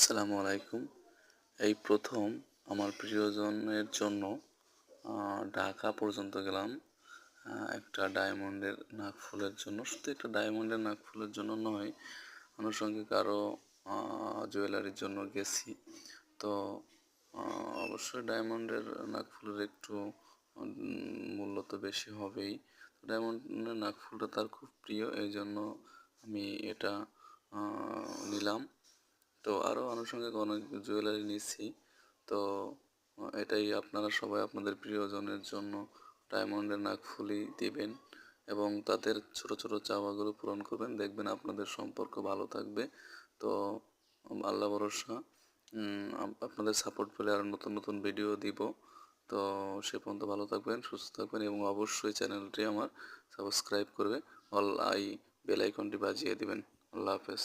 আসসালামু আলাইকুম। এই প্রথম আমার প্রিয়জনের জন্য ঢাকা পর্যন্ত গেলাম। একটা ডায়মন্ডের নাকফুলের জন্য। শুধু একটা ডায়মন্ডের নাকফুলের জন্য নয়, আনুষঙ্গিক আরও জুয়েলারির জন্য গেছি। তো অবশ্যই ডায়মন্ডের নাকফুলের একটু মূল্য তো বেশি হবেই। ডায়মন্ডের নাকফুলটা তার খুব প্রিয়, এই জন্য আমি এটা নিলাম। তো আরও আনুষঙ্গিক অনেক জুয়েলারি নিচ্ছি। তো এটাই আপনারা সবাই আপনাদের প্রিয়জনের জন্য ডায়মন্ডের নাকফুলই দিবেন এবং তাদের ছোট ছোট চাওয়াগুলো পূরণ করবেন। দেখবেন আপনাদের সম্পর্ক ভালো থাকবে। তো আল্লাহ ভরসা, আপনাদের সাপোর্ট পেলে আরও নতুন নতুন ভিডিও দিব। তো সে পর্যন্ত ভালো থাকবেন, সুস্থ থাকবেন এবং অবশ্যই চ্যানেলটি আমার সাবস্ক্রাইব করবে, বেল আইকনটি বাজিয়ে দিবেন। আল্লাহ হাফেজ।